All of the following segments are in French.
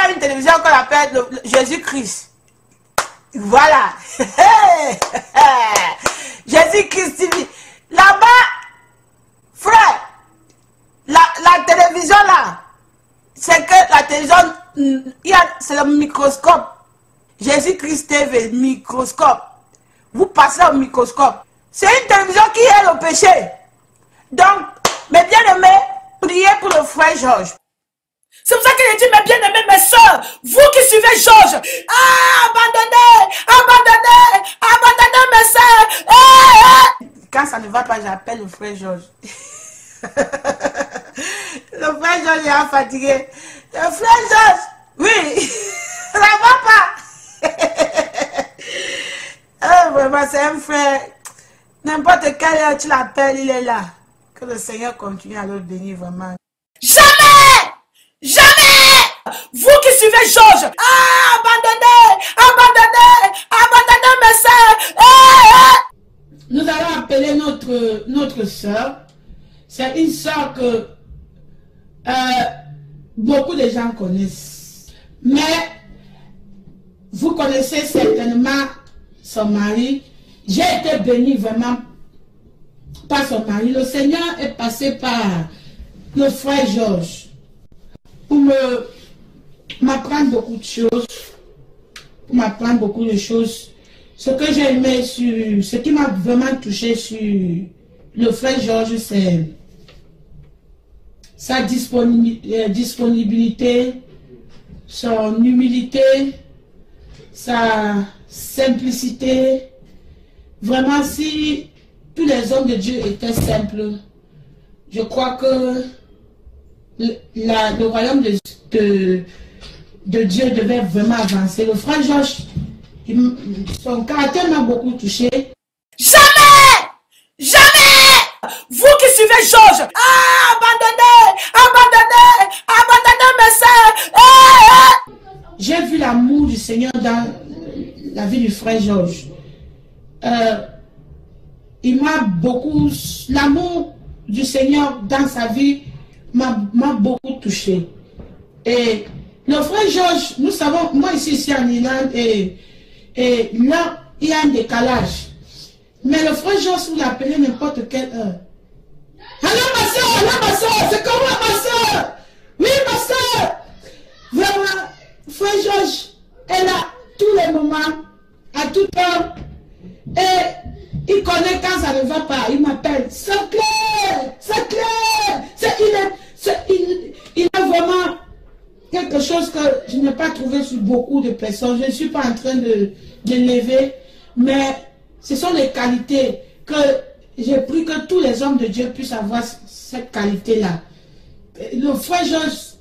a une télévision qu'on appelle Jésus-Christ. Voilà. Jésus-Christ TV. Là-bas, frère, la télévision là, c'est que la télévision, c'est le microscope. Jésus-Christ TV, microscope. Vous passez au microscope. C'est une télévision qui est le péché. Donc, mes bien-aimés, priez pour le frère Georges. C'est pour ça que je dis, mes bien-aimés, mes soeurs, vous qui suivez Georges, abandonnez, abandonnez, abandonnez mes soeurs. Quand ça ne va pas, j'appelle le frère Georges. Le frère Georges est fatigué. Le frère Georges, oui, ça ne va pas. Vraiment, c'est un frère. N'importe quelle heure tu l'appelles, il est là. Que le Seigneur continue à le bénir vraiment. Jamais! Jamais! Vous qui suivez Georges, abandonnez, abandonnez, abandonnez mes soeurs. Nous allons appeler notre soeur. C'est une soeur que beaucoup de gens connaissent. Mais vous connaissez certainement son mari. J'ai été bénie vraiment par son mari. Le Seigneur est passé par le frère Georges pour m'apprendre beaucoup de choses. Pour m'apprendre beaucoup de choses. Ce que j'ai aimé ce qui m'a vraiment touché sur le frère Georges, c'est sa disponibilité, son humilité, sa simplicité. Vraiment, si tous les hommes de Dieu étaient simples, je crois que le royaume de Dieu devait vraiment avancer. Le frère Georges, son caractère m'a beaucoup touché. Jamais! Jamais! Vous qui suivez Georges, abandonnez, abandonnez, abandonnez mes soeurs. J'ai vu l'amour du Seigneur dans la vie du frère Georges. Il m'a beaucoup, l'amour du Seigneur dans sa vie m'a beaucoup touché. Et le frère Georges, nous savons, moi ici en Irlande, et là, il y a un décalage. Mais le frère Georges, vous l'appelez n'importe quelle heure. Allô ma soeur, c'est comment ma soeur? Oui ma soeur. Vraiment, frère Georges est là tous les moments, à toute heure. Et il connaît quand ça ne va pas, il m'appelle. C'est clair, c'est clair. Il a vraiment quelque chose que je n'ai pas trouvé sur beaucoup de personnes. Je ne suis pas en train de l'élever, mais ce sont les qualités que j'ai pris que tous les hommes de Dieu puissent avoir cette qualité-là. Le frère Georges,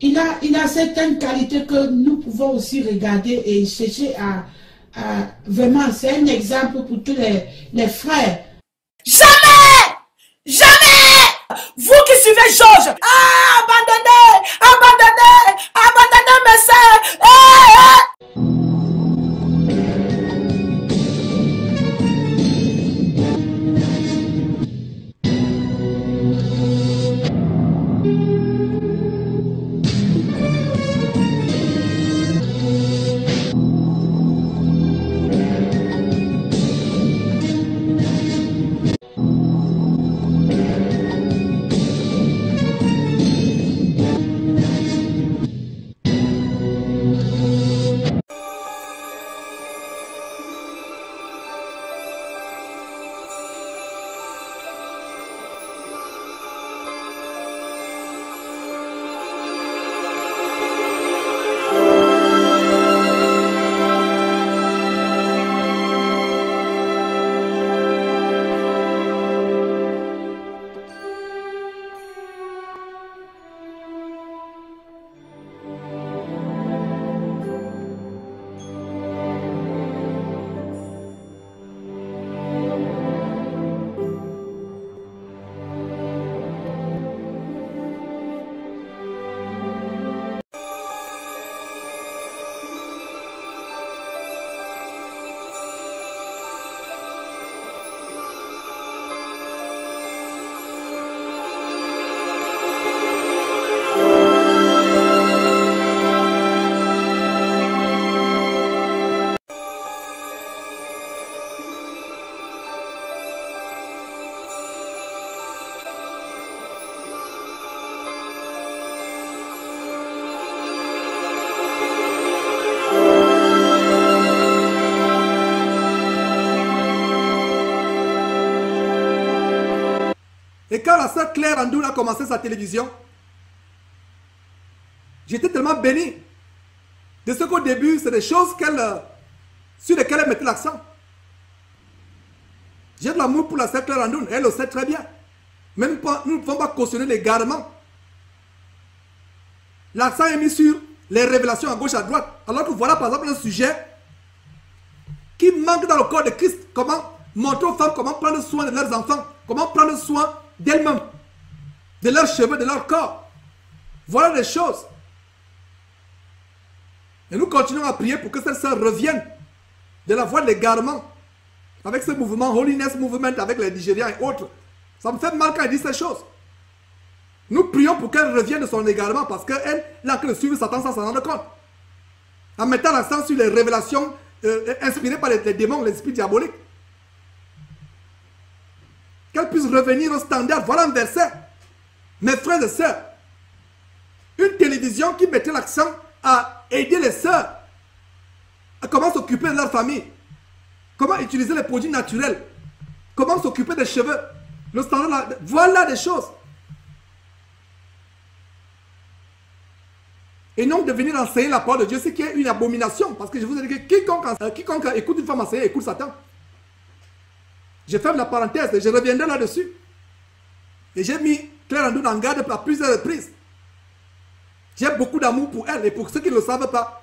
il a certaines qualités que nous pouvons aussi regarder et chercher à vraiment, c'est un exemple pour tous les frères. Jamais! Jamais! Vous qui suivez Georges, abandonnez, abandonnez, abandonnez mes soeurs. quand la sœur Claire Andoun a commencé sa télévision, j'étais tellement béni. De ce qu'au début, c'est des choses sur lesquelles elle mettait l'accent. J'ai de l'amour pour la sœur Claire Andoun, elle le sait très bien. Même pas, nous ne pouvons pas cautionner l'égarement. L'accent est mis sur les révélations à gauche, à droite. Alors que voilà par exemple un sujet qui manque dans le corps de Christ. Comment montrer aux femmes comment prendre soin de leurs enfants, comment prendre soin d'elles-mêmes, de leurs cheveux, de leur corps. Voilà des choses. Et nous continuons à prier pour que cette sœur revienne de la voie de l'égarement avec ce mouvement, Holiness Movement, avec les Nigériens et autres. Ça me fait mal quand elle dit ces choses. Nous prions pour qu'elle revienne de son égarement parce qu'elle n'a que de suivre Satan sans s'en rendre compte. En mettant l'accent sur les révélations inspirées par les démons, les esprits diaboliques. Qu'elle puisse revenir au standard. Voilà un verset. Mes frères et sœurs, une télévision qui mettait l'accent à aider les sœurs à comment s'occuper de leur famille, comment utiliser les produits naturels, comment s'occuper des cheveux, le standard, voilà des choses. Et non de venir enseigner la parole de Dieu, ce qui est une abomination. Parce que je vous ai dit que quiconque écoute une femme enseigner, écoute Satan. Je ferme la parenthèse et je reviendrai là-dessus. Et j'ai mis Claire Andoun en garde à plusieurs reprises. J'ai beaucoup d'amour pour elle et pour ceux qui ne le savent pas.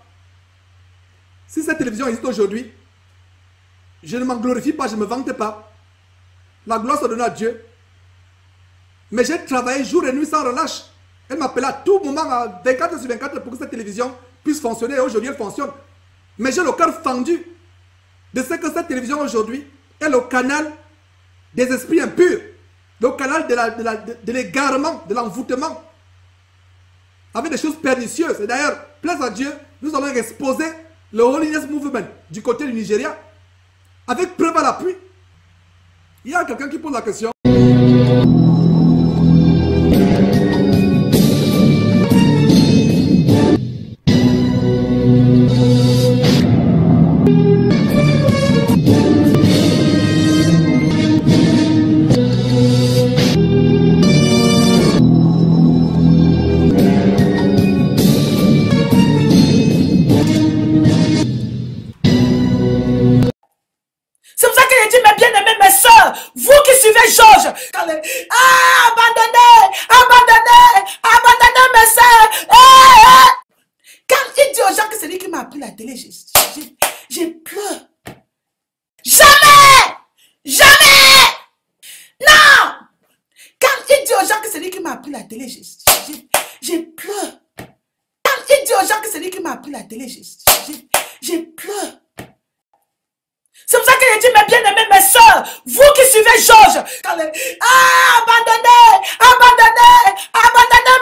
Si cette télévision existe aujourd'hui, je ne m'en glorifie pas, je ne me vante pas. La gloire se donne à Dieu. Mais j'ai travaillé jour et nuit sans relâche. Elle m'appelait à tout moment, à 24 sur 24, pour que cette télévision puisse fonctionner. Et aujourd'hui, elle fonctionne. Mais j'ai le cœur fendu de ce que cette télévision aujourd'hui est le canal des esprits impurs. Le canal de l'égarement, de l'envoûtement. Avec des choses pernicieuses. Et d'ailleurs, place à Dieu, nous allons exposer le Holiness Movement du côté du Nigeria. Avec preuve à l'appui. Il y a quelqu'un qui pose la question. J'ai pleure. Jamais! Jamais! Non! Quand il dit aux gens que c'est lui qui m'a appris la télé, j'ai pleure. Quand il dit aux gens que c'est lui qui m'a appris la télé, j'ai pleure. C'est pour ça que je dis, mes bien-aimés, mes soeurs, vous qui suivez Georges, abandonnez,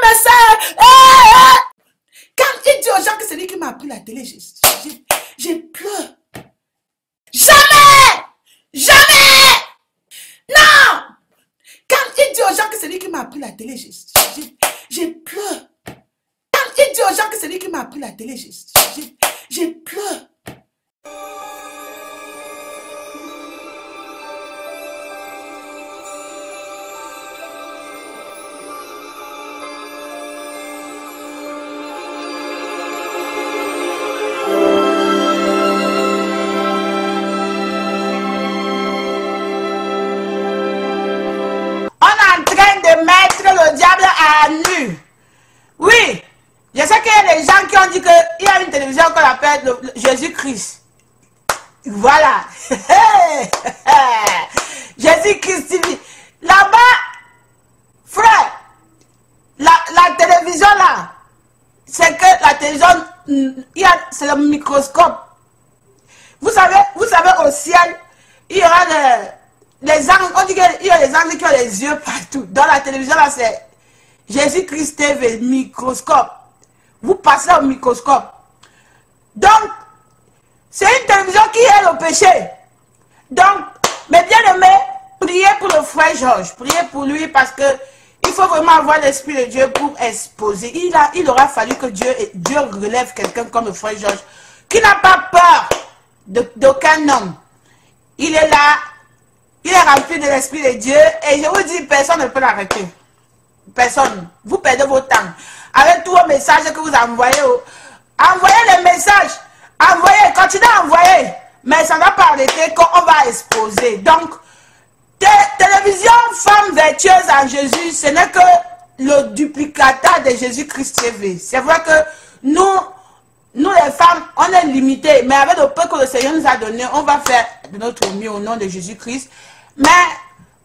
mes soeurs. Quand il dit aux gens que c'est lui qui m'a appris la télé, j'ai pleure. Jamais! Jamais! Non! Quand il dit aux gens que c'est lui qui m'a appris la télé, j'ai pleure. Quand il dit aux gens que c'est lui qui m'a appris la télé, j'ai pleure. Le diable à nu. Oui, je sais qu'il y a des gens qui ont dit qu'il y a une télévision qu'on appelle Jésus-Christ. Voilà. Jésus-Christ TV. Là-bas, frère, la télévision là, c'est que la télévision, c'est le microscope. Vous savez au ciel, il y aura les angles, on dit qu'il y a des angles qui ont les yeux partout. Dans la télévision, là, c'est Jésus-Christ TV, microscope. Vous passez au microscope. Donc, c'est une télévision qui est le péché. Donc, mes bien-aimés, priez pour le frère Georges. Priez pour lui parce que il faut vraiment avoir l'esprit de Dieu pour exposer. Il aura fallu que Dieu relève quelqu'un comme le frère Georges, qui n'a pas peur d'aucun homme. Il est là. Il est rempli de l'Esprit de Dieu et je vous dis, personne ne peut l'arrêter. Personne. Vous perdez votre temps. Avec tous vos messages que vous envoyez, envoyez les messages. Envoyez, continuez à envoyer. Mais ça ne va pas arrêter qu'on va exposer. Donc, télévision Femmes vertueuses en Jésus, ce n'est que le duplicateur de Jésus-Christ TV. C'est vrai que nous les femmes, on est limités. Mais avec le peu que le Seigneur nous a donné, on va faire de notre mieux au nom de Jésus-Christ. Mais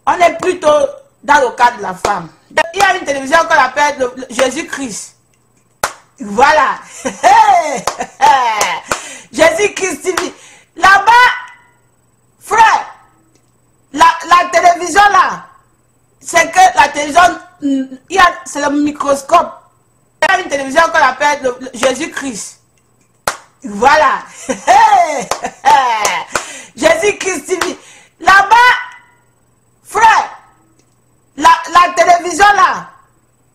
on est plutôt dans le cadre de la femme. Il y a une télévision qu'on appelle Jésus-Christ. Voilà. Jésus-Christ TV. Là-bas, frère, la télévision là, c'est que la télévision, c'est le microscope. Il y a une télévision qu'on appelle Jésus-Christ. Voilà. Jésus-Christ TV. Là-bas, frère, la télévision là,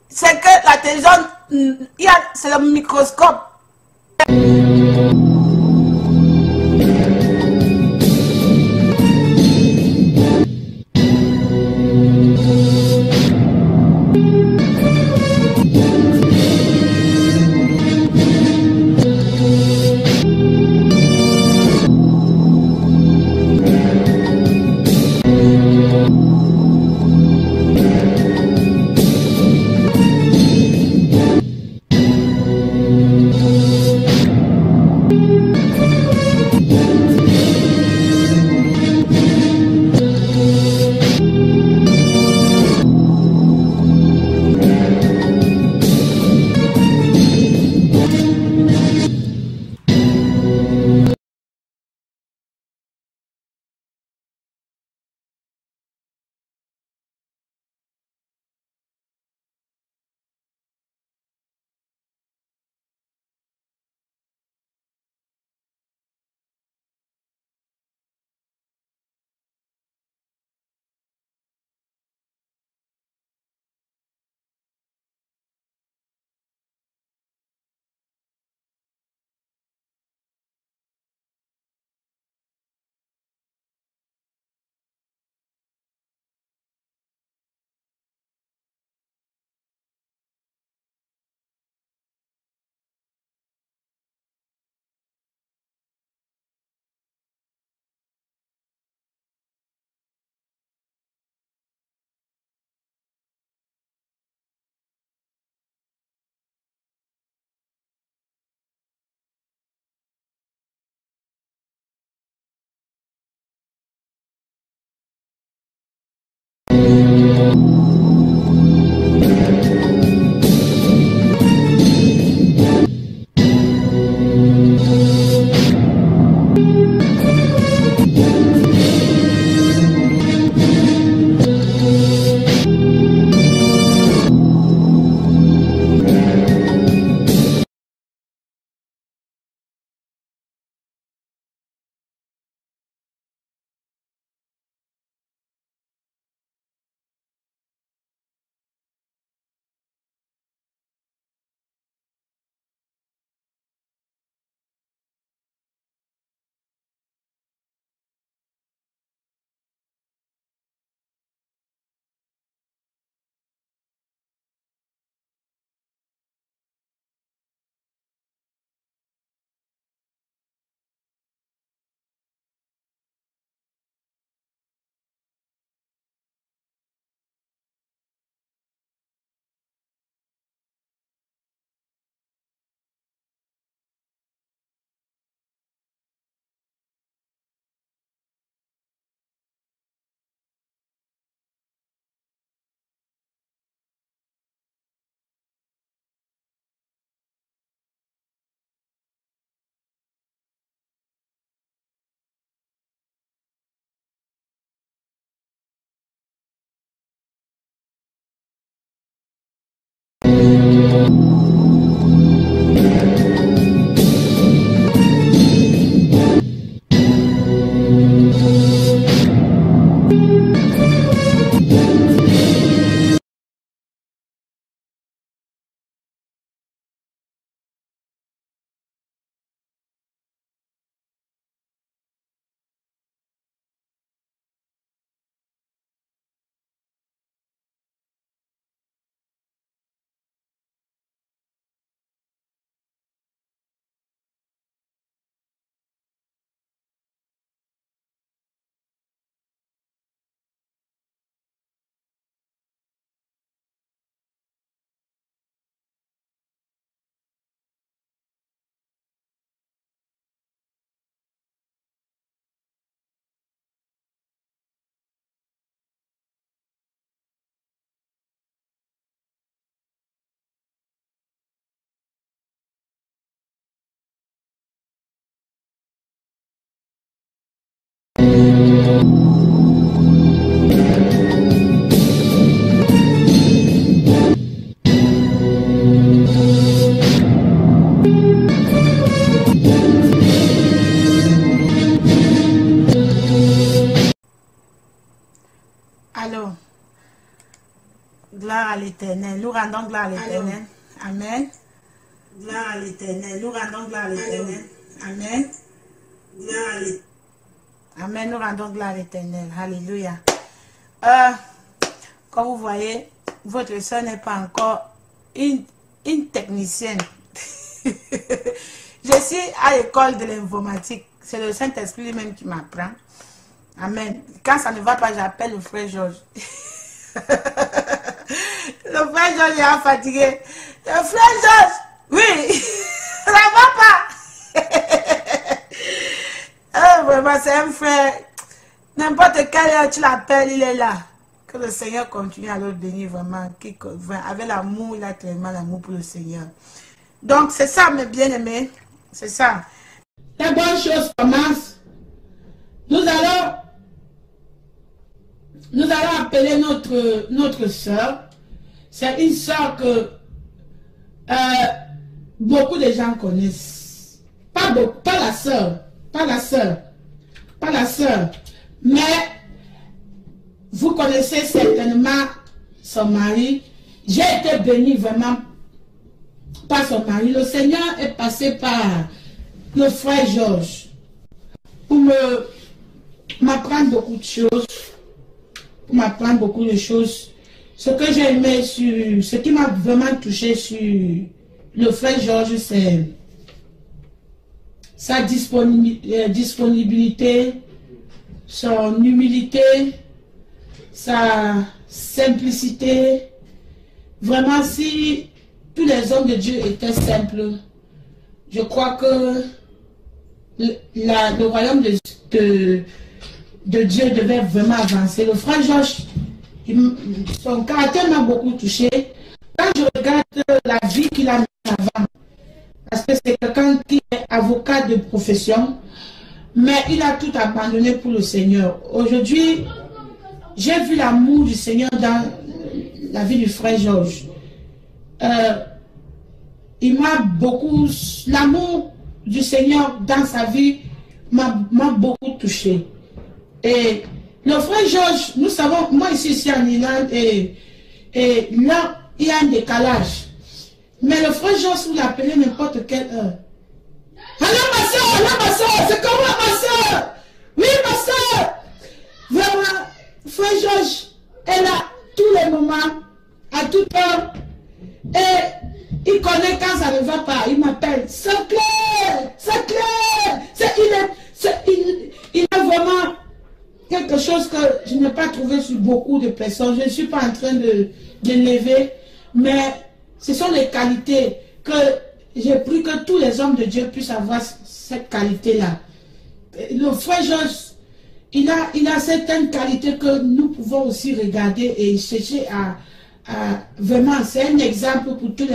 c'est que la télévision, c'est le microscope. Alors, gloire à l'Éternel. Nous rendons gloire à l'Éternel. Amen. Gloire à l'Éternel. Nous rendons gloire à l'Éternel. Amen. Gloire à l'Éternel. Amen. Nous rendons gloire à l'Éternel. Alléluia. Comme vous voyez, votre soeur n'est pas encore une technicienne. Je suis à l'école de l'informatique. C'est le Saint-Esprit lui-même qui m'apprend. Amen. Quand ça ne va pas, j'appelle le frère Georges. Le frère Georges est fatigué. Le frère Georges, oui, ça ne va pas. Vraiment, c'est un frère. N'importe quelle heure tu l'appelles, il est là. Que le Seigneur continue à le bénir vraiment. Avec l'amour, il a tellement l'amour pour le Seigneur. Donc, c'est ça, mes bien-aimés. C'est ça. La bonne chose commence. Nous allons appeler notre soeur. C'est une soeur que beaucoup de gens connaissent. Pas la soeur. Mais vous connaissez certainement son mari. J'ai été béni vraiment par son mari. Le Seigneur est passé par le frère Georges pour m'apprendre beaucoup de choses. Ce que j'ai aimé ce qui m'a vraiment touché sur le frère Georges, c'est sa disponibilité, son humilité, sa simplicité. Vraiment, si tous les hommes de Dieu étaient simples, je crois que le royaume de Dieu devait vraiment avancer. Le frère Georges, son caractère m'a beaucoup touché. Quand je regarde la vie qu'il a mis avant, parce que c'est quelqu'un qui est avocat de profession, mais il a tout abandonné pour le Seigneur. Aujourd'hui, j'ai vu l'amour du Seigneur dans la vie du frère Georges. Il m'a beaucoup, l'amour du Seigneur dans sa vie m'a beaucoup touché. Et le frère Georges, nous savons, moi ici en Irlande, et là, il y a un décalage. Mais le frère Georges, vous l'appelez n'importe quelle heure. Allô ma soeur, c'est comment ma soeur? Oui ma soeur. Vraiment, frère Georges est là tous les moments, à toute heure. Et il connaît quand ça ne va pas, il m'appelle. C'est clair. Il a vraiment quelque chose que je n'ai pas trouvé sur beaucoup de personnes. Je ne suis pas en train de lever, mais ce sont les qualités que j'ai pris que tous les hommes de Dieu puissent avoir cette qualité-là. Le frère Georges, il a certaines qualités que nous pouvons aussi regarder et chercher à vraiment, c'est un exemple pour tous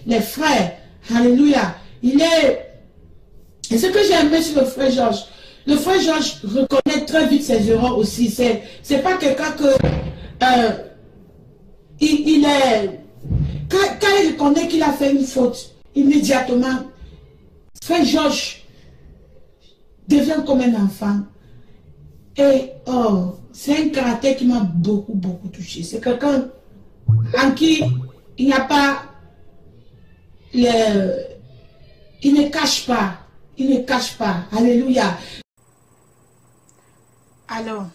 les frères. Alléluia. Et ce que j'ai aimé sur le frère Georges, le frère Georges reconnaît très vite ses erreurs aussi. C'est pas quelqu'un que il est. Quand il reconnaît qu'il a fait une faute, immédiatement, frère Georges devient comme un enfant. Et c'est un caractère qui m'a beaucoup touché. C'est quelqu'un en qui il n'y a pas il ne cache pas. Alléluia. Alors,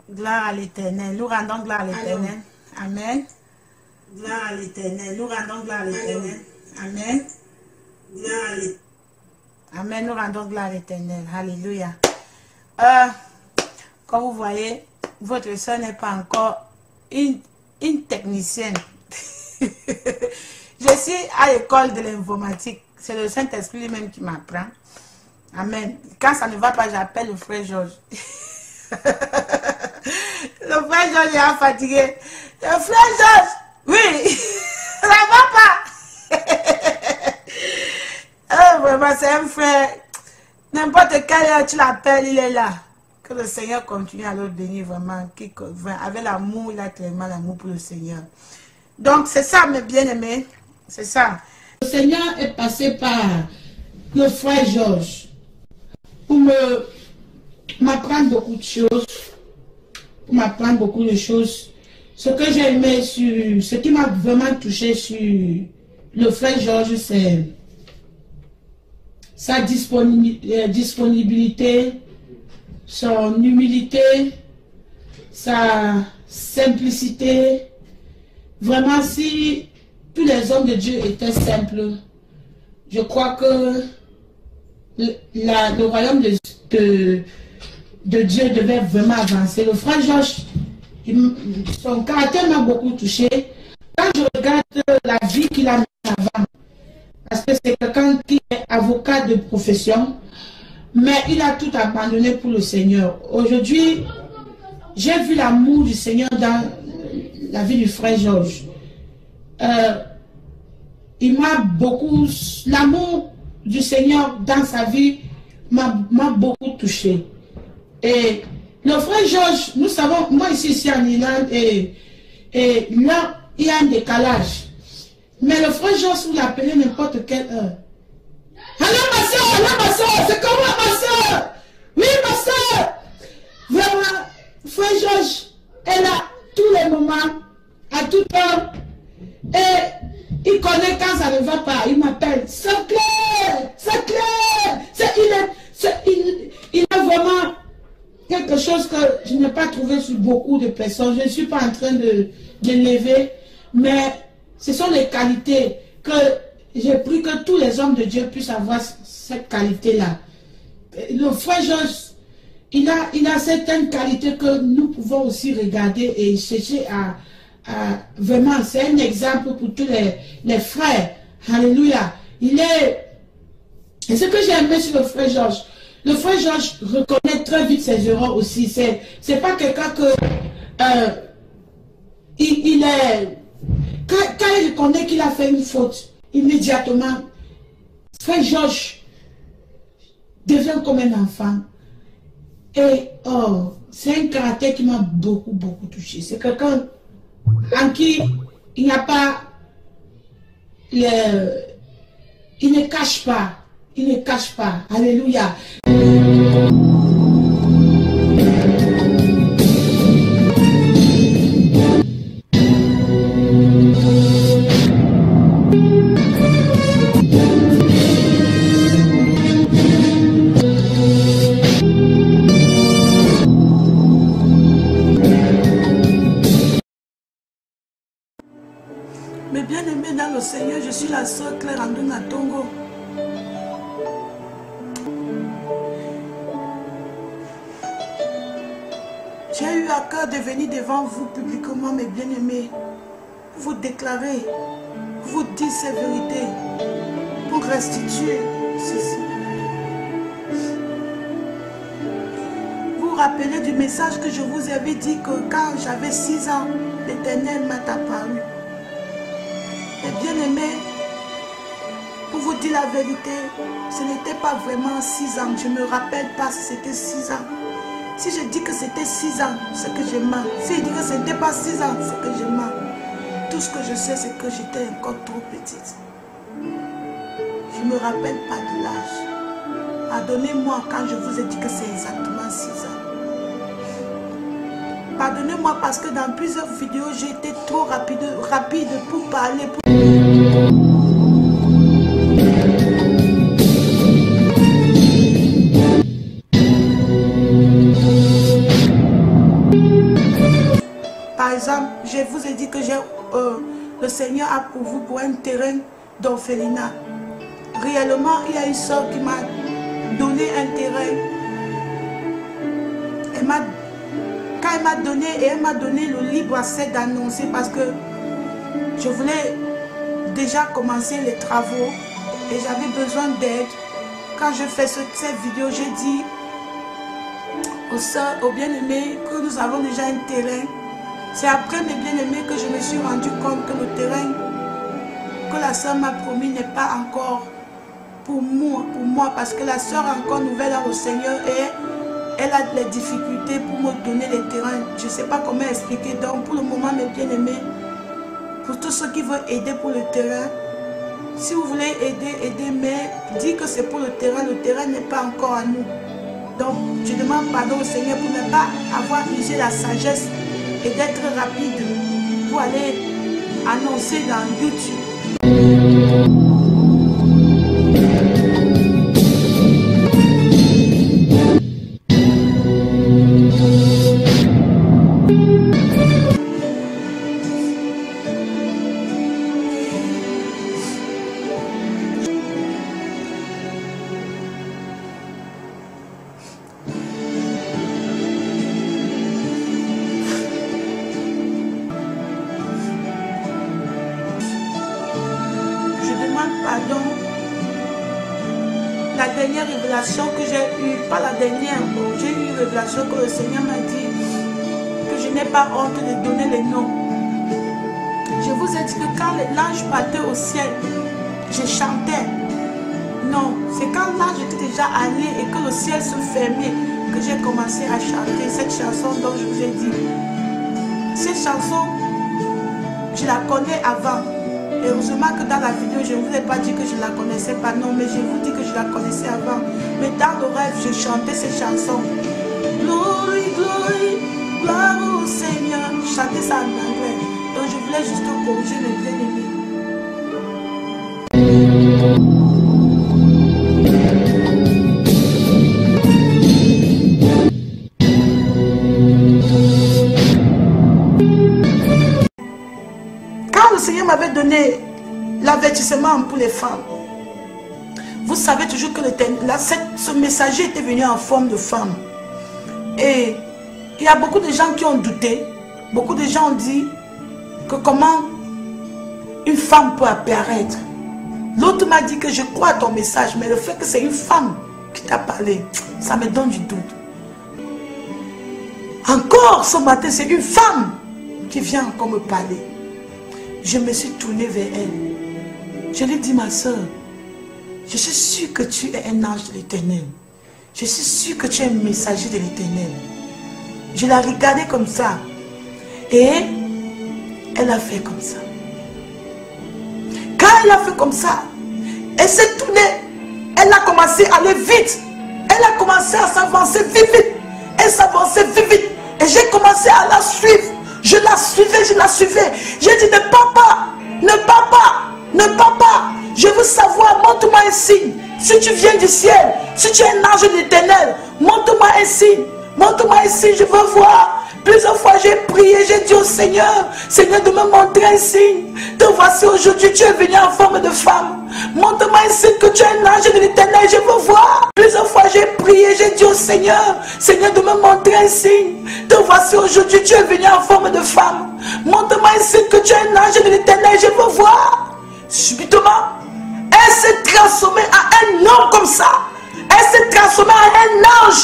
gloire à l'Éternel. Nous rendons gloire à l'Éternel. Amen. Gloire à l'Éternel. Nous rendons gloire à l'Éternel. Amen. Gloire à l'Éternel. Amen. Nous rendons gloire à l'Éternel. Alléluia. Comme vous voyez, votre soeur n'est pas encore une technicienne. Je suis à l'école de l'informatique. C'est le Saint-Esprit lui-même qui m'apprend. Amen. Quand ça ne va pas, j'appelle le frère Georges. Le frère Georges est fatigué. Le frère Georges, oui, ça ne va pas. Vraiment, c'est un frère. N'importe quelle heure tu l'appelles, il est là. Que le Seigneur continue à le bénir vraiment. Avec l'amour, il a tellement l'amour pour le Seigneur. Donc, c'est ça, mes bien-aimés. C'est ça. Le Seigneur est passé par le frère Georges pour m'apprendre beaucoup de choses. Pour m'apprendre beaucoup de choses. Ce que j'ai aimé ce qui m'a vraiment touché sur le frère Georges, c'est sa disponibilité, son humilité, sa simplicité. Vraiment, si tous les hommes de Dieu étaient simples, je crois que le royaume de Dieu devait vraiment avancer. Le frère Georges, son caractère m'a beaucoup touché. Quand je regarde la vie qu'il a mis en avant, parce que c'est quelqu'un qui est avocat de profession, mais il a tout abandonné pour le Seigneur. Aujourd'hui, j'ai vu l'amour du Seigneur dans la vie du frère Georges. Il m'a beaucoup, l'amour du Seigneur dans sa vie m'a beaucoup touché. Et le frère Georges, nous savons, moi ici en Irlande, et là, il y a un décalage. Mais le frère Georges, vous l'appelez n'importe quelle heure. Allô ma soeur, c'est comment ma soeur? Oui ma soeur. Vraiment, frère Georges est là tous les moments, à toute heure. Et il connaît quand ça ne va pas, il m'appelle. C'est clair, c'est clair. Il a vraiment quelque chose que je n'ai pas trouvé sur beaucoup de personnes. Je ne suis pas en train de l'élever, mais ce sont les qualités que j'ai pris que tous les hommes de Dieu puissent avoir cette qualité-là. Le frère Georges, il a certaines qualités que nous pouvons aussi regarder et chercher à vraiment, c'est un exemple pour tous les frères. Alléluia. Et ce que j'ai aimé sur le frère Georges, le frère Georges reconnaît très vite ses erreurs aussi. C'est pas quelqu'un que quand il reconnaît qu'il a fait une faute, immédiatement, frère Georges devient comme un enfant. Et c'est un caractère qui m'a beaucoup touché. C'est quelqu'un en qui il n'y a pas il ne cache pas. Il ne cache pas. Alléluia. Mes bien-aimés dans le Seigneur, je suis la sœur Claire Anduna Tongo. J'ai eu à cœur de venir devant vous publiquement, mes bien-aimés, vous déclarer, vous dire ces vérités, pour restituer ceci. Vous rappelez du message que je vous avais dit que quand j'avais 6 ans, l'Éternel m'a apparu. Mes bien-aimés, pour vous dire la vérité, ce n'était pas vraiment 6 ans. Je ne me rappelle pas si c'était 6 ans. Si je dis que c'était 6 ans, c'est que je mens. Si je dis que ce n'était pas 6 ans, c'est que je mens. Tout ce que je sais, c'est que j'étais encore trop petite. Je ne me rappelle pas de l'âge. Pardonnez-moi quand je vous ai dit que c'est exactement 6 ans. Pardonnez-moi parce que dans plusieurs vidéos, j'ai été trop rapide pour parler. Par exemple, je vous ai dit que le Seigneur a pour vous pour un terrain d'orphelinat. Réellement, il y a une soeur qui m'a donné un terrain. Quand elle m'a donné, et elle m'a donné le libre accès d'annoncer parce que je voulais déjà commencer les travaux et j'avais besoin d'aide. Quand je fais cette vidéo, j'ai dit aux sœurs, aux bien-aimés que nous avons déjà un terrain. C'est après mes bien-aimés que je me suis rendu compte que le terrain que la sœur m'a promis n'est pas encore pour moi, parce que la soeur est encore nouvelle au Seigneur et elle a des difficultés pour me donner les terrains. Je ne sais pas comment expliquer. Donc pour le moment, mes bien-aimés, pour tous ceux qui veulent aider pour le terrain, si vous voulez aider, mais dites que c'est pour le terrain n'est pas encore à nous. Donc je demande pardon au Seigneur pour ne pas avoir usé la sagesse et d'être rapide pour aller annoncer dans YouTube. Que j'ai eu, pas la dernière, j'ai eu une révélation que le Seigneur m'a dit que je n'ai pas honte de donner les noms. Je vous ai dit que quand l'ange partait au ciel, je chantais. Non, c'est quand l'ange était déjà allé et que le ciel se fermait que j'ai commencé à chanter cette chanson dont je vous ai dit. Cette chanson, je la connais avant. Et heureusement que dans la vidéo, je ne vous ai pas dit que je ne la connaissais pas, non, mais je vous dis que je la connaissais avant. Mais dans le rêve, je chantais ces chansons. Glory, glory, gloire au Seigneur. Je chantais ça en anglais. Donc je voulais juste corriger mes bien-aimés. Le Seigneur m'avait donné l'avertissement pour les femmes. Vous savez toujours que ce messager était venu en forme de femme. Et il y a beaucoup de gens qui ont douté. Beaucoup de gens ont dit que comment une femme peut apparaître. L'autre m'a dit que je crois à ton message, mais le fait que c'est une femme qui t'a parlé, ça me donne du doute. Encore ce matin, c'est une femme qui vient encore me parler. Je me suis tournée vers elle. Je lui ai dit, ma soeur, je suis sûre que tu es un ange de l'Éternel. Je suis sûre que tu es un messager de l'Éternel. Je l'ai regardée comme ça. Et elle a fait comme ça. Quand elle a fait comme ça, elle s'est tournée. Elle a commencé à aller vite. Elle a commencé à s'avancer vite. Elle s'avançait vite. Et j'ai commencé à la suivre. Je la suivais. J'ai dit, ne pars pas, ne pars pas, ne pars pas. Je veux savoir, montre-moi un signe. Si tu viens du ciel, si tu es un ange de l'Éternel, montre-moi un signe. Montre-moi un signe, je veux voir. Plusieurs fois j'ai prié, j'ai dit au Seigneur, Seigneur de me montrer un signe. Te voici aujourd'hui, tu es venu en forme de femme. Montre-moi un signe que tu es un ange de l'Éternel, je veux voir. Plusieurs fois j'ai prié, j'ai dit au Seigneur, Seigneur de me montrer un signe. Te voici aujourd'hui, tu es venu en forme de femme. Montre-moi un signe que tu es un ange de l'Éternel, je veux voir. Subitement, elle s'est transformée en un homme comme ça. Elle s'est transformée en un ange.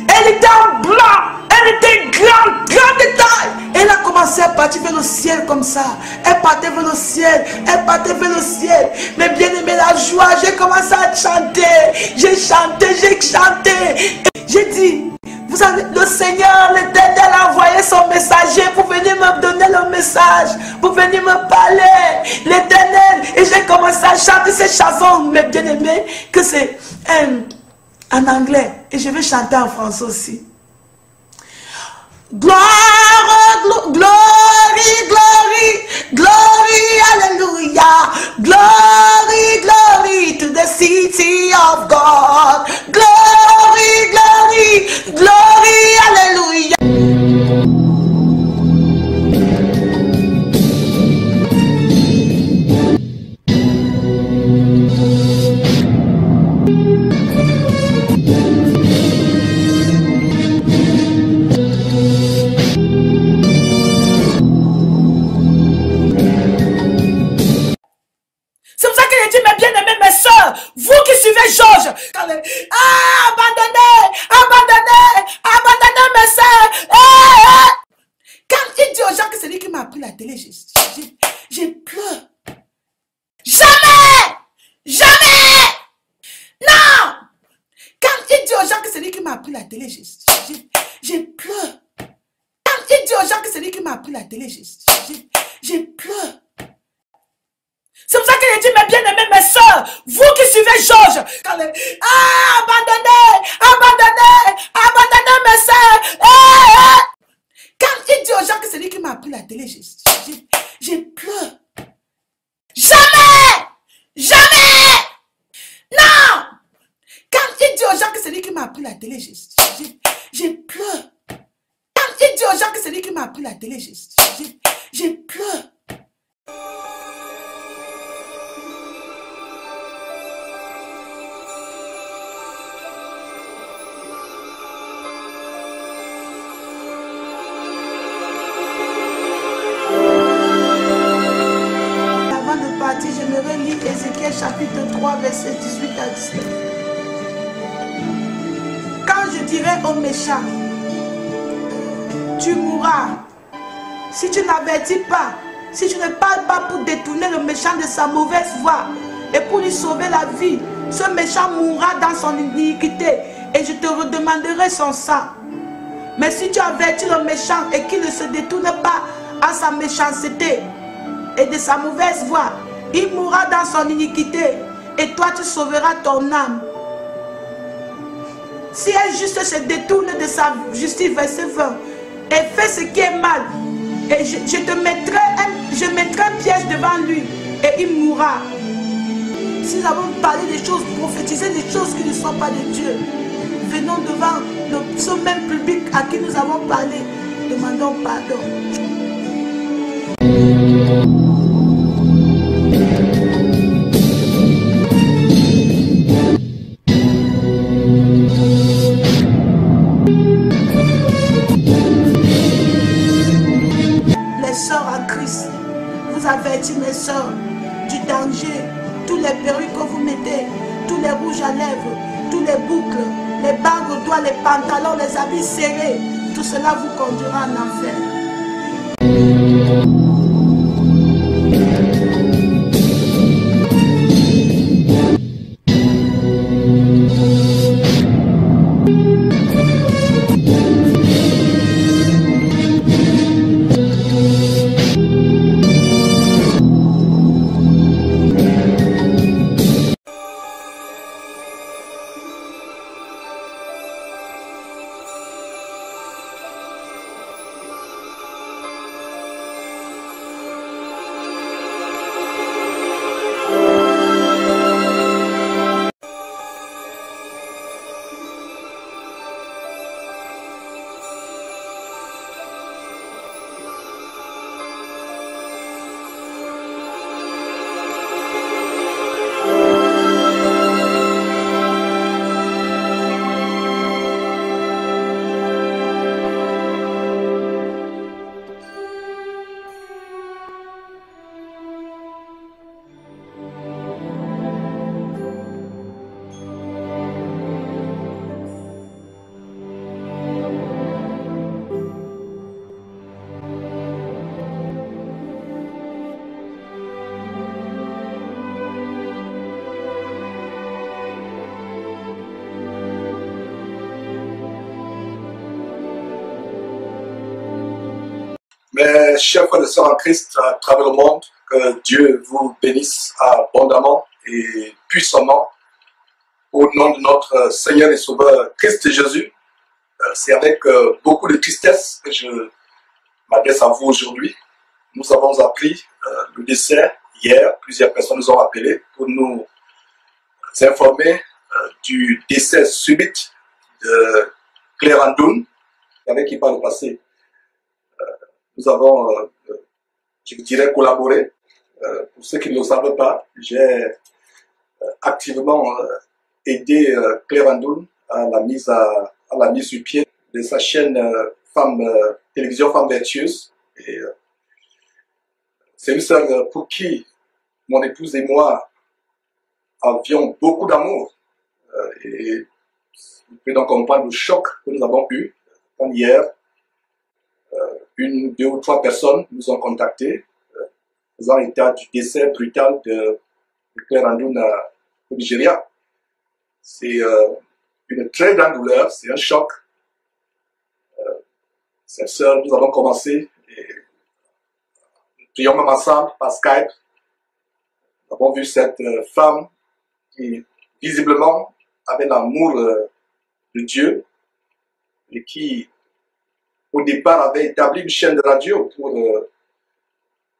Elle était en blanc. Elle était grande de taille. Elle a commencé à partir vers le ciel comme ça. Elle partait vers le ciel. Elle partait vers le ciel. Mais bien aimé la joie, j'ai commencé à chanter. J'ai chanté. J'ai dit, vous savez, le Seigneur, l'Éternel a envoyé son messager pour venir me donner le message, pour venir me parler. L'Éternel. Et j'ai commencé à chanter ces chansons, mes bien-aimés, que c'est en anglais. Et je vais chanter en français aussi. Gloire, glory, glory, glory, hallelujah. Glory, glory to the city of God. Glory, glory, glory, hallelujah. Vous qui suivez Georges, abandonnez mes soeurs. Quand il dit aux gens que c'est lui qui m'a appris la télé, j'ai pleuré. Jamais, m'a appris la télé, j'ai pleuré. Quand il dit aux gens que c'est lui qui m'a appris la télé, j'ai pleuré. C'est pour ça que je dis, mes bien-aimés, mes soeurs, vous qui suivez Georges, quand les... Ah, abandonnez, abandonnez, abandonnez mes soeurs. Quand il dit aux gens que c'est lui qui m'a appris la télé, j'ai pleuré. Jamais, jamais, non. Quand il dit aux gens que c'est lui qui m'a appris la télé, j'ai pleuré. Quand il dit aux gens que c'est lui qui m'a appris la télé, j'ai pleuré. J'aimerais lire Ézéchiel chapitre 3, verset 18 à 19. Quand je dirai au méchant, tu mourras, si tu n'avertis pas, si tu ne parles pas pour détourner le méchant de sa mauvaise voie et pour lui sauver la vie, ce méchant mourra dans son iniquité et je te redemanderai son sang. Mais si tu avertis le méchant et qu'il ne se détourne pas à sa méchanceté et de sa mauvaise voie, il mourra dans son iniquité et toi tu sauveras ton âme. Si un juste se détourne de sa justice, verset 20, et fait ce qui est mal, et je mettrai un piège devant lui et il mourra. Si nous avons parlé des choses, prophétisé des choses qui ne sont pas de Dieu, venons devant ce même public à qui nous avons parlé, demandons pardon. Avertis mes soeurs du danger, tous les perruques que vous mettez, tous les rouges à lèvres, tous les boucles, les bagues aux doigts, les pantalons, les habits serrés, tout cela vous conduira en enfer. Mes chers frères et sœurs en Christ à travers le monde, que Dieu vous bénisse abondamment et puissamment au nom de notre Seigneur et Sauveur Christ Jésus. C'est avec beaucoup de tristesse que je m'adresse à vous aujourd'hui. Nous avons appris le décès hier. Plusieurs personnes nous ont appelés pour nous informer du décès subit de Claire Andoun, avec qui par le passé nous avons, je dirais, collaboré. Pour ceux qui ne le savent pas, j'ai activement aidé Claire Andoun à la mise sur pied de sa chaîne télévision Femmes Vertueuses. C'est une sœur pour qui mon épouse et moi avions beaucoup d'amour. Et vous pouvez donc comprendre le choc que nous avons eu quand hier, deux ou trois personnes nous ont contactés faisant état du décès brutal de Claire Andoun au Nigeria. C'est une très grande douleur, c'est un choc. Cette sœur, nous avons commencé, et nous prions même ensemble par Skype. Nous avons vu cette femme qui, visiblement, avait l'amour de Dieu et qui, au départ, avait établi une chaîne de radio pour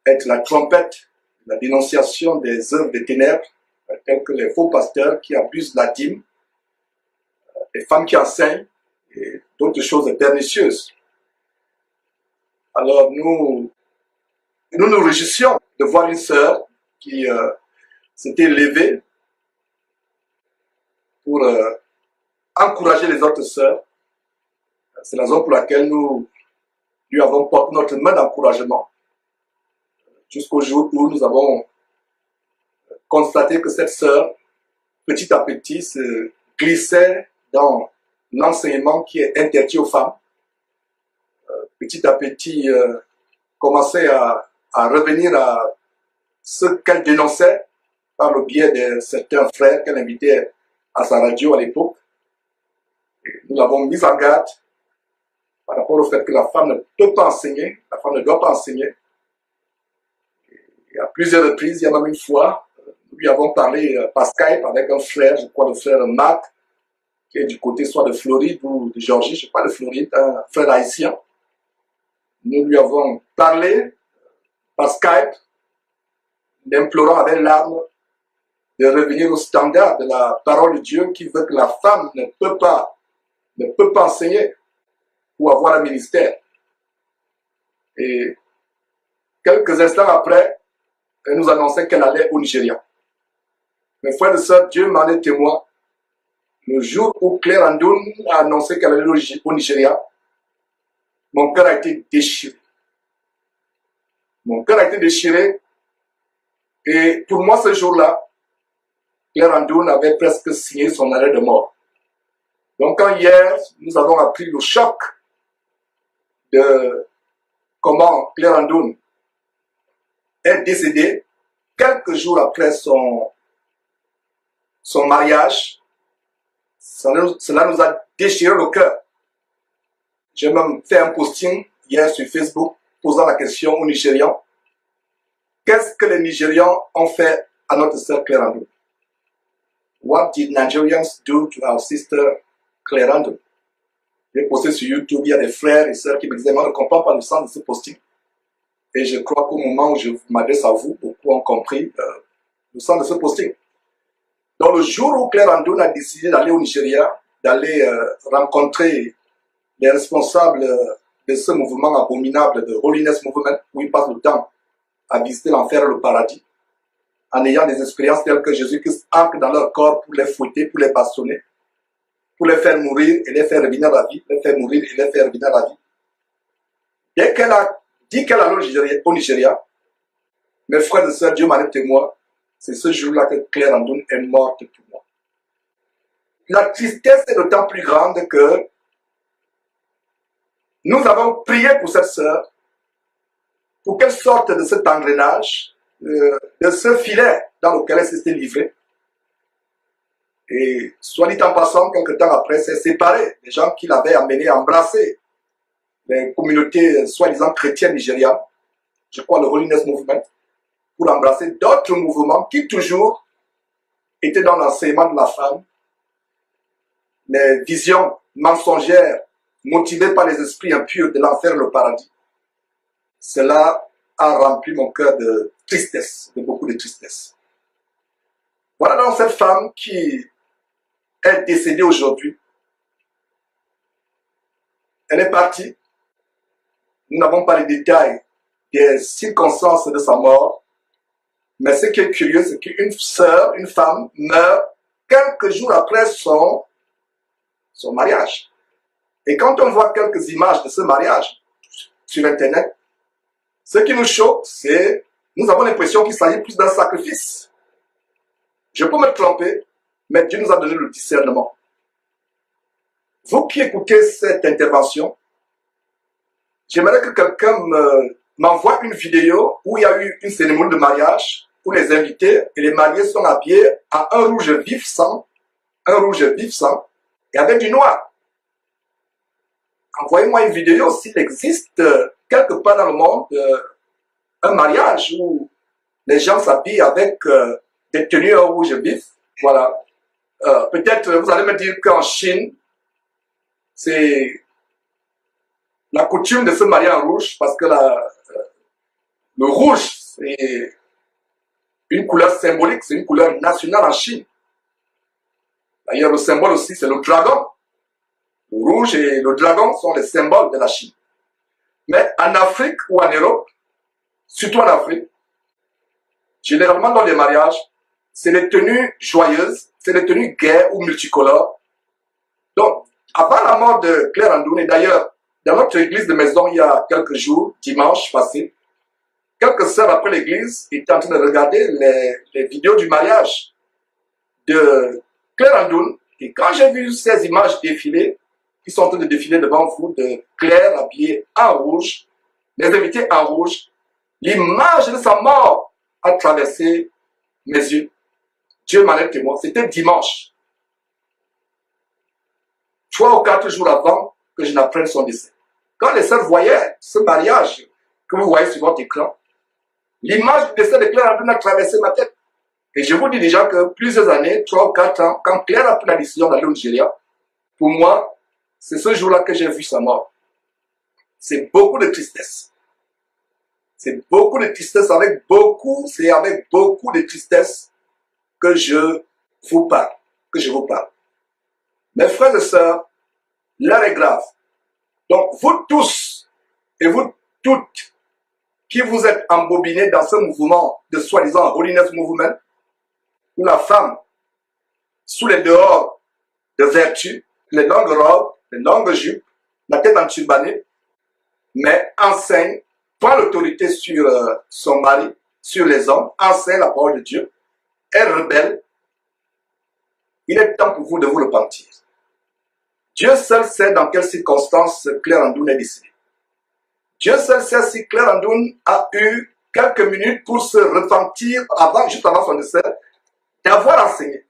être la trompette, la dénonciation des œuvres des ténèbres, tels que les faux pasteurs qui abusent de la dîme, les femmes qui enseignent et d'autres choses pernicieuses. Alors nous nous réjouissions de voir une sœur qui s'était levée pour encourager les autres sœurs. C'est la raison pour laquelle nous lui avons porté notre main d'encouragement jusqu'au jour où nous avons constaté que cette sœur, petit à petit, se glissait dans l'enseignement qui est interdit aux femmes. Petit à petit, commençait à revenir à ce qu'elle dénonçait par le biais de certains frères qu'elle invitait à sa radio à l'époque. Nous l'avons mise en garde par rapport au fait que la femme ne peut pas enseigner, la femme ne doit pas enseigner. Et à plusieurs reprises, il y a même une fois, nous lui avons parlé par Skype avec un frère, je crois le frère Marc, qui est du côté soit de Floride ou de Georgie, je ne sais pas de Floride, un frère haïtien. Nous lui avons parlé par Skype, l'implorant avec larmes de revenir au standard de la parole de Dieu qui veut que la femme ne peut pas enseigner ou avoir un ministère. Et quelques instants après, elle nous annonçait qu'elle allait au Nigeria. Mes frères et sœurs, Dieu m'en est témoin. Le jour où Claire Andoun a annoncé qu'elle allait au Nigeria, mon cœur a été déchiré. Mon cœur a été déchiré. Et pour moi, ce jour-là, Claire Andoun avait presque signé son arrêt de mort. Donc quand hier, nous avons appris le choc de comment Claire Andoun est décédée, quelques jours après son mariage, cela nous a déchiré le cœur. J'ai même fait un posting hier sur Facebook posant la question aux Nigérians. Qu'est-ce que les Nigérians ont fait à notre sœur Claire Andoun? What did Nigerians do to our sister Claire Andoun? J'ai posté sur YouTube, il y a des frères et sœurs qui me disaient, moi je ne comprends pas le sens de ce posting. Et je crois qu'au moment où je m'adresse à vous, beaucoup ont compris le sens de ce posting. Donc le jour où Claire Andoun a décidé d'aller au Nigeria, d'aller rencontrer les responsables de ce mouvement abominable de Holiness Movement, où ils passent le temps à visiter l'enfer et le paradis, en ayant des expériences telles que Jésus-Christ entre dans leur corps pour les fouetter, pour les bastonner, pour les faire mourir et les faire revenir à la vie, les faire mourir et les faire revenir à la vie. Dès qu'elle a dit qu'elle allait au Nigeria, mes frères et sœurs, Dieu m'en est témoin, c'est ce jour-là que Claire Andoun est morte pour moi. La tristesse est d'autant plus grande que nous avons prié pour cette sœur, pour qu'elle sorte de cet engrenage, de ce filet dans lequel elle s'était livrée. Et soit dit en passant, quelques temps après, s'est séparée des gens qui l'avaient amené à embrasser les communautés soi-disant chrétiennes nigérianes, je crois le Holiness Movement, pour embrasser d'autres mouvements qui toujours étaient dans l'enseignement de la femme, les visions mensongères motivées par les esprits impurs de l'enfer et le paradis. Cela a rempli mon cœur de tristesse, de beaucoup de tristesse. Voilà donc cette femme qui est décédée aujourd'hui. Elle est partie. Nous n'avons pas les détails des circonstances de sa mort. Mais ce qui est curieux, c'est qu'une sœur, une femme, meurt quelques jours après son mariage. Et quand on voit quelques images de ce mariage sur Internet, ce qui nous choque, c'est nous avons l'impression qu'il s'agit plus d'un sacrifice. Je peux me tromper, mais Dieu nous a donné le discernement. Vous qui écoutez cette intervention, j'aimerais que quelqu'un m'envoie une vidéo où il y a eu une cérémonie de mariage, où les invités et les mariés sont habillés à un rouge vif sang, et avec du noir. Envoyez-moi une vidéo s'il existe quelque part dans le monde un mariage où les gens s'habillent avec des tenues rouge vif. Voilà. Peut-être vous allez me dire qu'en Chine, c'est la coutume de se marier en rouge parce que le rouge, c'est une couleur symbolique, c'est une couleur nationale en Chine. D'ailleurs, le symbole aussi, c'est le dragon. Le rouge et le dragon sont les symboles de la Chine. Mais en Afrique ou en Europe, surtout en Afrique, généralement dans les mariages, c'est les tenues joyeuses, c'est les tenues gaies ou multicolores. Donc, avant la mort de Claire Andoun, et d'ailleurs, dans notre église de maison, il y a quelques jours, dimanche passé, quelques sœurs après l'église étaient en train de regarder les vidéos du mariage de Claire Andoun. Et quand j'ai vu ces images défiler, qui sont en train de défiler devant vous, de Claire habillée en rouge, les invités en rouge, l'image de sa mort a traversé mes yeux. Dieu m'en est témoin. C'était dimanche. 3 ou 4 jours avant que je n'apprenne son décès. Quand les sœurs voyaient ce mariage que vous voyez sur votre écran, l'image du décès de Claire Andoun a traversé ma tête. Et je vous dis déjà que plusieurs années, 3 ou 4 ans, quand Claire a pris la décision d'aller au Nigeria, pour moi, c'est ce jour-là que j'ai vu sa mort. C'est beaucoup de tristesse. C'est beaucoup de tristesse, c'est avec beaucoup de tristesse que je vous parle, Mes frères et sœurs, l'heure est grave. Donc, vous tous et vous toutes qui vous êtes embobinés dans ce mouvement de soi-disant Holiness Movement, où la femme, sous les dehors de vertu, les longues robes, les longues jupes, la tête enturbanée, mais enseigne, prend l'autorité sur son mari, sur les hommes, enseigne la parole de Dieu, est rebelle. Il est temps pour vous de vous repentir. Dieu seul sait dans quelles circonstances Claire Andoun est décédée. Dieu seul sait si Claire Andoun a eu quelques minutes pour se repentir juste avant son décès, d'avoir enseigné.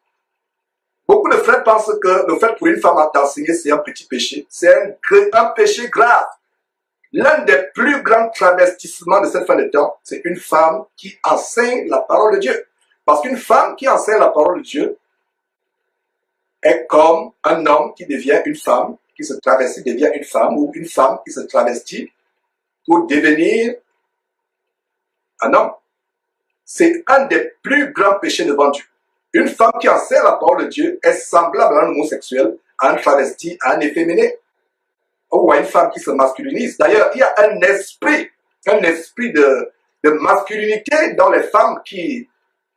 Beaucoup de frères pensent que le fait pour une femme d'enseigner, c'est un petit péché. C'est un péché grave. L'un des plus grands travestissements de cette fin de temps, c'est une femme qui enseigne la parole de Dieu. Parce qu'une femme qui enseigne la parole de Dieu est comme un homme qui devient une femme, qui se travestit devient une femme, ou une femme qui se travestit pour devenir un homme. C'est un des plus grands péchés devant Dieu. Une femme qui enseigne la parole de Dieu est semblable à un homosexuel, à un travesti, à un efféminé, ou à une femme qui se masculinise. D'ailleurs, il y a un esprit de masculinité dans les femmes qui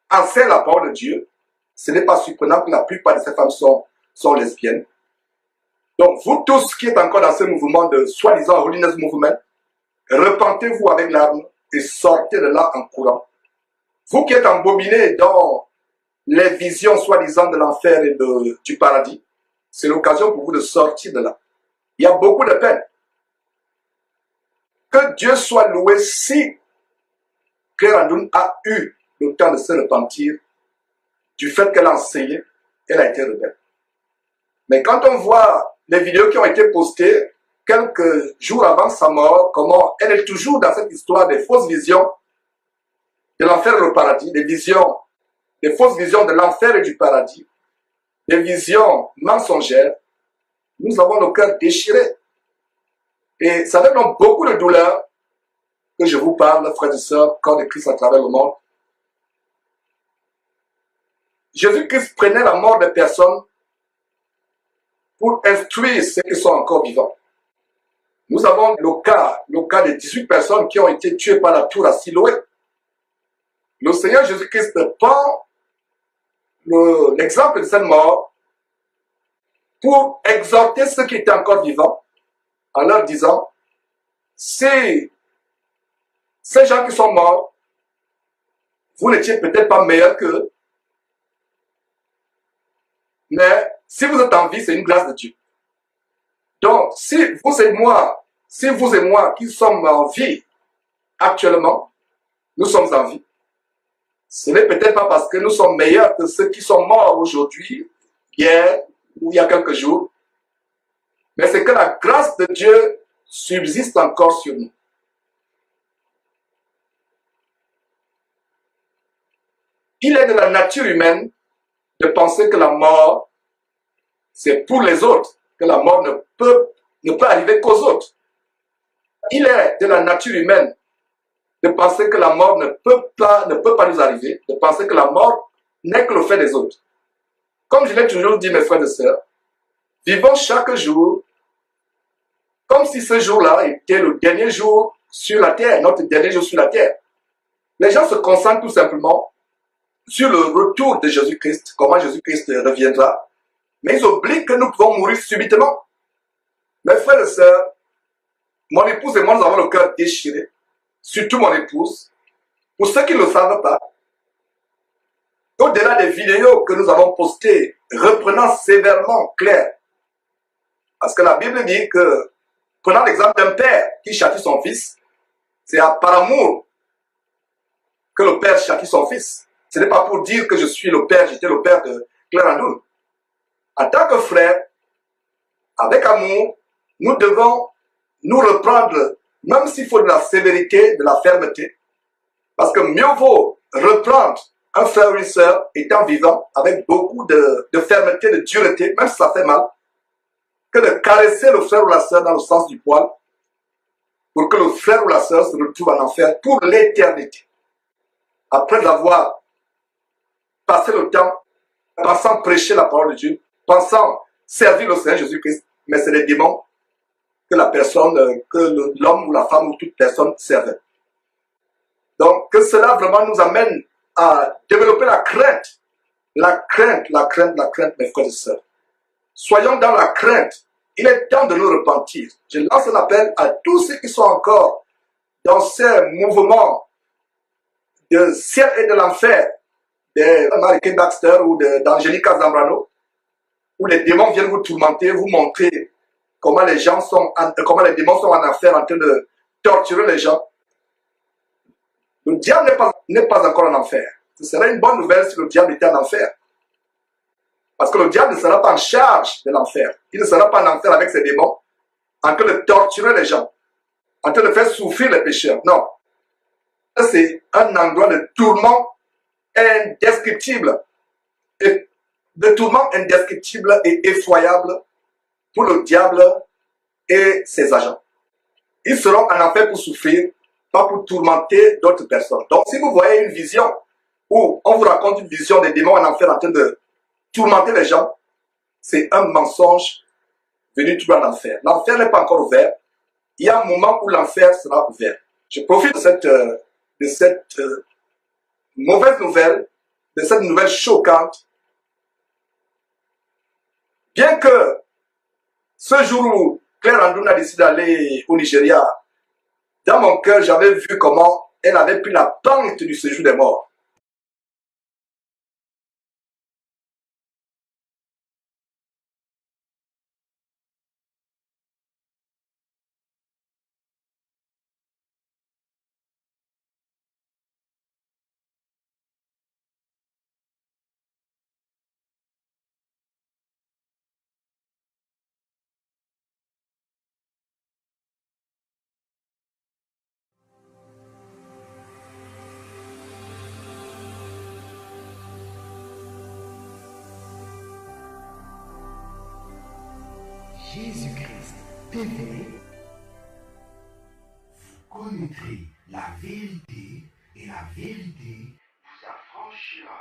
enseignent la parole de Dieu. Ce n'est pas surprenant que la plupart de ces femmes sont lesbiennes. Donc, vous tous qui êtes encore dans ce mouvement de soi-disant Holiness Movement, repentez-vous avec larmes et sortez de là en courant. Vous qui êtes embobinés dans les visions soi-disant de l'enfer et du paradis, c'est l'occasion pour vous de sortir de là. Il y a beaucoup de peine. Que Dieu soit loué si Claire Andoun a eu le temps de se repentir du fait qu'elle a enseigné, elle a été rebelle. Mais quand on voit les vidéos qui ont été postées quelques jours avant sa mort, comment elle est toujours dans cette histoire des fausses visions de l'enfer et du paradis, des fausses visions de l'enfer et du paradis, des visions mensongères, nous avons le cœur déchiré. Et ça donne donc beaucoup de douleur que je vous parle, frères et sœurs, corps de Christ à travers le monde. Jésus-Christ prenait la mort des personnes pour instruire ceux qui sont encore vivants. Nous avons le cas de 18 personnes qui ont été tuées par la tour à Siloé. Le Seigneur Jésus-Christ prend l'exemple de cette mort pour exhorter ceux qui étaient encore vivants en leur disant, si ces gens qui sont morts, vous n'étiez peut-être pas meilleurs qu'eux, mais si vous êtes en vie, c'est une grâce de Dieu. Donc, si vous et moi qui sommes en vie actuellement, nous sommes en vie, ce n'est peut-être pas parce que nous sommes meilleurs que ceux qui sont morts aujourd'hui, hier ou il y a quelques jours, mais c'est que la grâce de Dieu subsiste encore sur nous. Il est de la nature humaine de penser que la mort, c'est pour les autres, que la mort ne peut arriver qu'aux autres. Il est de la nature humaine de penser que la mort ne peut pas nous arriver, de penser que la mort n'est que le fait des autres. Comme je l'ai toujours dit, mes frères et sœurs, vivons chaque jour comme si ce jour-là était le dernier jour sur la terre, notre dernier jour sur la terre. Les gens se concentrent tout simplement sur le retour de Jésus-Christ, comment Jésus-Christ reviendra, mais ils oublient que nous pouvons mourir subitement. Mes frères et sœurs, mon épouse et moi, nous avons le cœur déchiré, surtout mon épouse. Pour ceux qui ne le savent pas, au-delà des vidéos que nous avons postées, reprenant sévèrement Claire, parce que la Bible dit que, prenant l'exemple d'un père qui châtie son fils, c'est par amour que le père châtie son fils. Ce n'est pas pour dire que je suis le père, j'étais le père de Claire Andoun. En tant que frère, avec amour, nous devons nous reprendre, même s'il faut de la sévérité, de la fermeté, parce que mieux vaut reprendre un frère ou une sœur étant vivant avec beaucoup de fermeté, de dureté, même si ça fait mal, que de caresser le frère ou la sœur dans le sens du poil, pour que le frère ou la sœur se retrouve en enfer pour l'éternité. Après avoir passé le temps pensant prêcher la parole de Dieu, pensant servir le Seigneur Jésus-Christ, mais c'est les démons que la personne, que l'homme ou la femme ou toute personne servait. Donc, que cela vraiment nous amène à développer la crainte, mes frères et sœurs. Soyons dans la crainte. Il est temps de nous repentir. Je lance un appel à tous ceux qui sont encore dans ces mouvements de ciel et de l'enfer, de Marie Baxter ou d'Angelica Zambrano, où les démons viennent vous tourmenter, vous montrer comment les démons sont en enfer en train de torturer les gens. Le diable n'est pas encore en enfer. Ce serait une bonne nouvelle si le diable était en enfer. Parce que le diable ne sera pas en charge de l'enfer. Il ne sera pas en enfer avec ses démons, en train de torturer les gens, en train de faire souffrir les pécheurs. Non. C'est un endroit de tourment indescriptible. Et de tourment indescriptible et effroyable pour le diable et ses agents. Ils seront en enfer pour souffrir, pas pour tourmenter d'autres personnes. Donc si vous voyez une vision où on vous raconte une vision des démons en enfer en train de tourmenter les gens, c'est un mensonge venu tout en enfer. L'enfer n'est pas encore ouvert. Il y a un moment où l'enfer sera ouvert. Je profite de cette mauvaise nouvelle, de cette nouvelle choquante. Bien que ce jour où Claire Andoun a décidé d'aller au Nigeria, dans mon cœur, j'avais vu comment elle avait pris la pente du séjour des morts. Jésus-Christ TV, vous connaîtrez la vérité et la vérité vous affranchira.